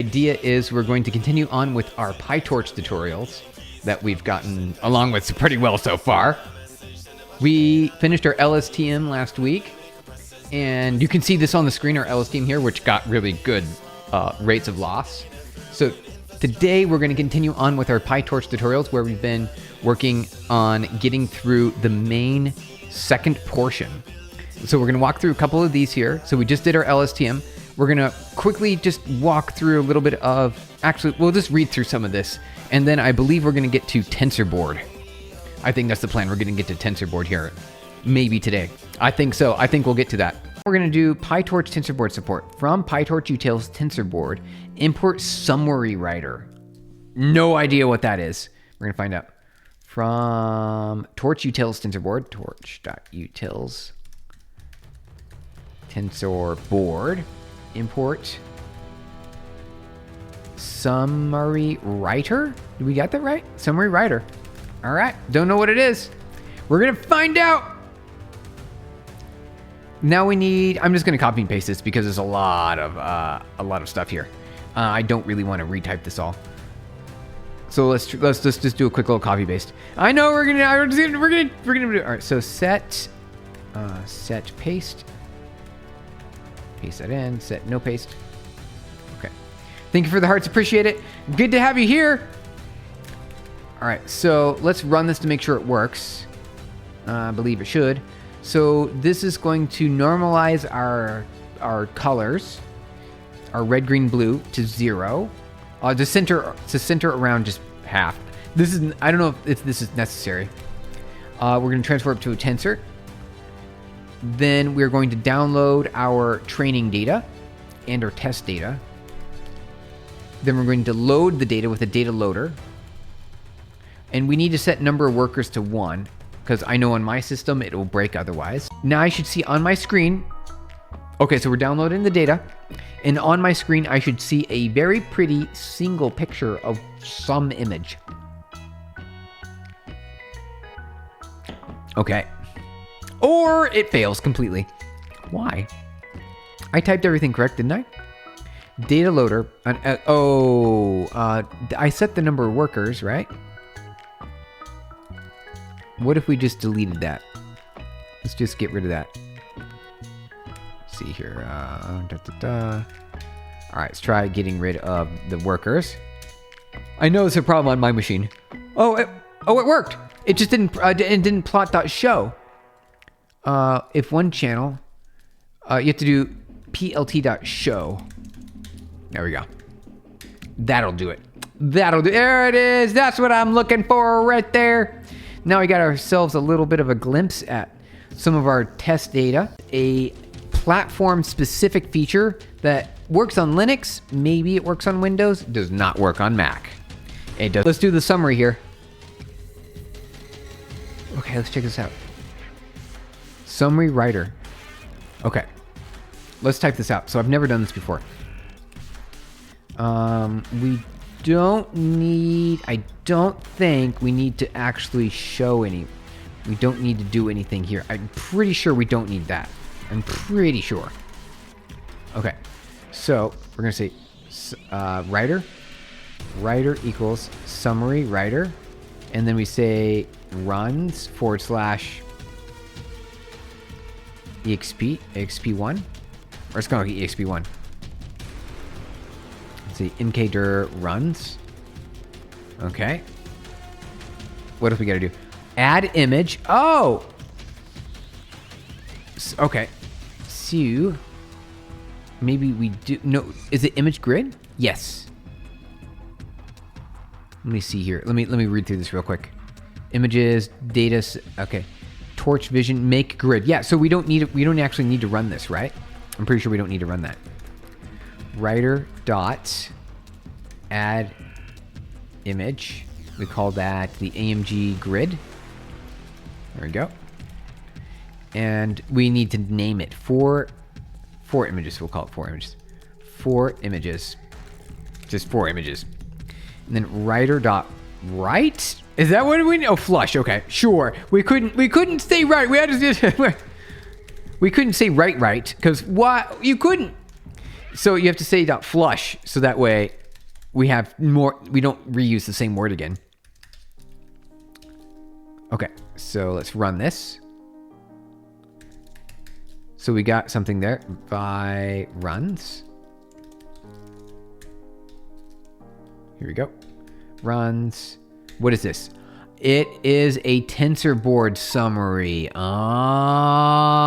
idea is we're going to continue on with our Pytorch tutorials that we've gotten along with pretty well so far. We finished our LSTM last week, and you can see this on the screen, our LSTM here, which got really good rates of loss. So today we're going to continue on with our Pytorch tutorials, where we've been working on getting through the main second portion. So we're going to walk through a couple of these here. So we just did our LSTM. We're going to quickly just walk through a little bit of, actually, we'll just read through some of this. And then I believe we're going to get to Tensorboard. I think that's the plan. We're going to get to Tensorboard here. Maybe today. I think so. I think we'll get to that. We're going to do Pytorch Tensorboard support. From Pytorch.utils.tensorboard, import SummaryWriter. No idea what that is. We're going to find out. From torch.utils.tensorboard, torch.utils.tensorboard, import SummaryWriter. Did we get that right? SummaryWriter. All right. Don't know what it is. We're going to find out. Now we need, I'm just going to copy and paste this because there's a lot of stuff here. I don't really want to retype this all. So let's just do a quick little copy paste. I know we're gonna do. All right. So set paste. Paste that in. Set no paste. Okay. Thank you for the hearts. Appreciate it. Good to have you here. All right. So let's run this to make sure it works. I believe it should. So this is going to normalize our colors, our red, green, blue to 0. To center around just half. This is, I don't know if this is necessary. We're going to transfer it to a tensor. Then we're going to download our training data and our test data. Then we're going to load the data with a DataLoader. And we need to set number of workers to 1, because I know on my system it will break otherwise. Now I should see on my screen. Okay, so we're downloading the data. And on my screen, I should see a very pretty single picture of some image. Okay. Or it fails completely. Why? I typed everything correct, didn't I? DataLoader. I set the number of workers, right? What if we just deleted that? Let's just get rid of that. See here. All right, let's try getting rid of the workers. I know it's a problem on my machine. Oh, it worked. It just didn't plot.show. If one channel, you have to do plt.show. There we go. That'll do it. There it is. That's what I'm looking for right there. Now we got ourselves a little bit of a glimpse at some of our test data. A platform-specific feature that works on Linux. Maybe it works on Windows. Does not work on Mac. It does. Let's do the summary here. Okay, let's check this out. SummaryWriter. Okay. Let's type this out. So I've never done this before. We don't need... I don't think we need to actually show any... We don't need to do anything here. I'm pretty sure we don't need that. I'm pretty sure. Okay, so we're gonna say writer equals SummaryWriter, and then we say runs / exp1, or it's gonna be exp1. Let's see, nkdir runs. Okay. What if we gotta do? Add image. Oh. Okay. So maybe we do. No, is it image grid? Yes. Let me see here. Let me read through this real quick. Images, data. Okay. Torch vision, make grid. Yeah. So we don't actually need to run this, right? I'm pretty sure we don't need to run that. Writer dot add image. We call that the AMG grid. There we go. And we need to name it four images. We'll call it 4 images. 4 images. Just 4 images. And then writer.write. Is that what we need? Oh, flush. Okay, sure. We couldn't say right. We had to. We couldn't say right because what? You couldn't. So you have to say .flush, so that way we have more, we don't reuse the same word again. Okay, so let's run this. So we got something there by runs. Here we go. Runs. What is this? It is a TensorBoard summary. Ah,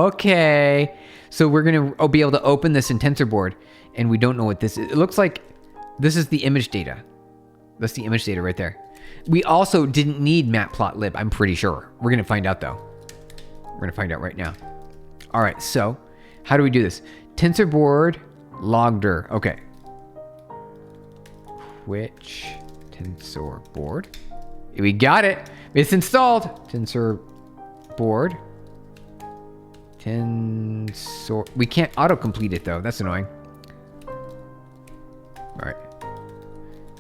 okay. So we're going to be able to open this in TensorBoard, and we don't know what this is. It looks like this is the image data. That's the image data right there. We also didn't need matplotlib, I'm pretty sure. We're going to find out, though. We're going to find out right now. All right, so how do we do this? TensorBoard logdir. Okay. Which TensorBoard? We got it. It's installed. TensorBoard. We can't autocomplete it though. That's annoying. All right.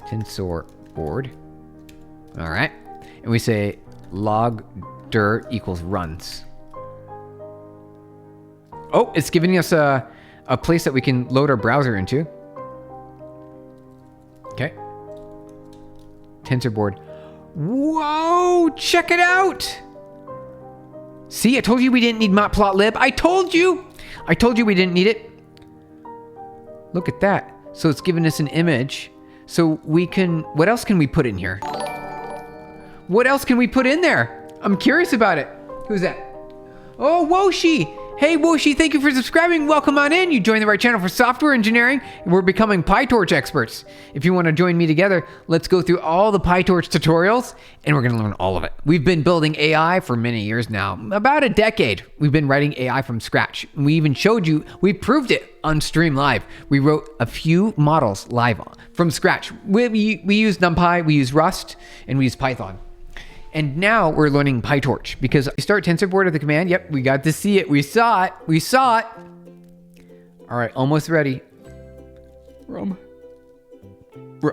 TensorBoard. All right. And we say logdir equals runs. Oh, it's giving us a place that we can load our browser into. Okay. TensorBoard. Whoa, check it out. See, I told you we didn't need matplotlib. I told you we didn't need it. Look at that. So it's giving us an image. So we can, what else can we put in here? What else can we put in there? I'm curious about it. Who's that? Oh, Woshi. Hey, Woshi, thank you for subscribing. Welcome on in. You joined the right channel for software engineering. We're becoming Pytorch experts. If you want to join me together, let's go through all the Pytorch tutorials, and we're going to learn all of it. We've been building AI for many years now, about a decade. We've been writing AI from scratch. We even showed you, we proved it on Stream Live. We wrote a few models live from scratch. We used NumPy, we used Rust, and we used Python. And now we're learning Pytorch because we start TensorBoard at the command. Yep, we got to see it. We saw it. We saw it. All right, almost ready. We're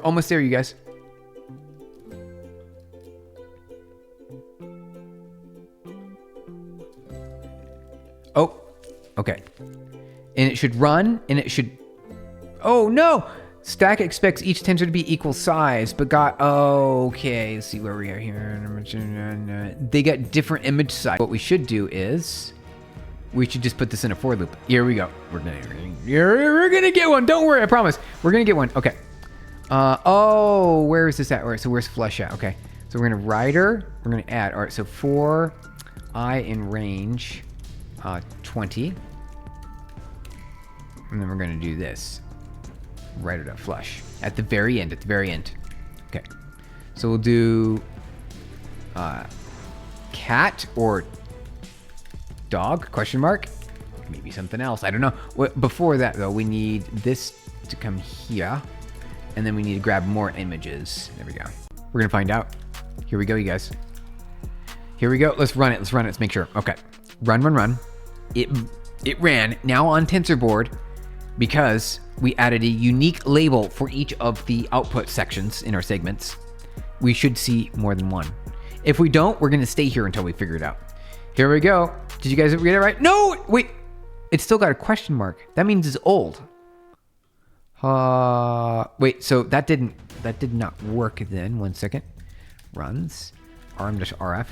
almost there, you guys. Oh, okay. And it should run, and it should... Oh, no! Stack expects each tensor to be equal size, but got... Okay, let's see where we are here. They got different image size. What we should do is... We should just put this in a for loop. Here we go. We're gonna get one. Don't worry, I promise. We're gonna get one. Okay. Oh, where is this at? All right, so where's flush at? Okay. So we're gonna writer. We're gonna add. All right, so for I in range 20. And then we're gonna do this. Writer.flush at the very end. Okay, so we'll do cat or dog question mark, maybe something else, I don't know. Before that though, we need this to come here, and then we need to grab more images. There we go. We're gonna find out. Here we go, you guys. Here we go. Let's run it. Let's make sure. Okay, run. It ran. Now on TensorBoard, because we added a unique label for each of the output sections in our segments, we should see more than one. If we don't, we're gonna stay here until we figure it out. Here we go. Did you guys get it right? No, wait. It's still got a question mark. That means it's old. Wait, so that did not work then. 1 second. Runs, rm-rf,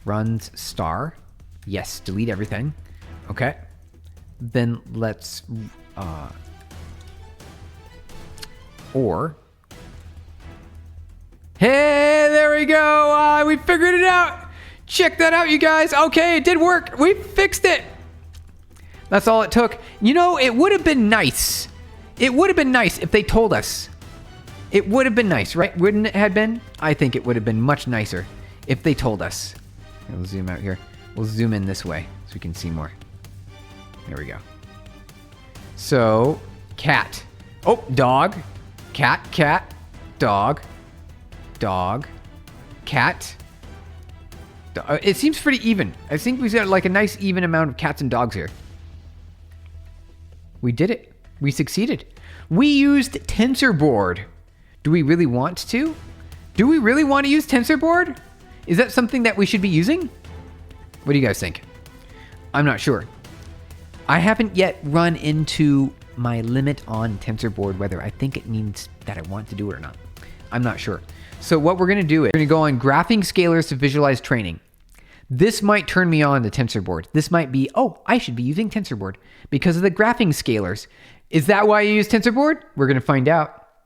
runs star. Yes, delete everything. Okay. Then let's, hey, there we go. We figured it out. Check that out, you guys. Okay, it did work. We fixed it. That's all it took. You know, it would have been nice. It would have been nice if they told us. It would have been nice, right? Wouldn't it have been? I think it would have been much nicer if they told us. We'll zoom out here. We'll zoom in this way so we can see more. There we go. So, cat. Oh, dog. Cat, dog, cat. It seems pretty even. I think we've got like a nice even amount of cats and dogs here. We did it. We succeeded. We used TensorBoard. Do we really want to? Do we really want to use TensorBoard? Is that something that we should be using? What do you guys think? I'm not sure. I haven't yet run into my limit on TensorBoard, whether I think it means that I want to do it or not. I'm not sure. So what we're going to do is we're going to go on graphing scalars to visualize training. This might turn me on to TensorBoard. This might be, oh, I should be using TensorBoard because of the graphing scalars. Is that why you use TensorBoard? We're going to find out.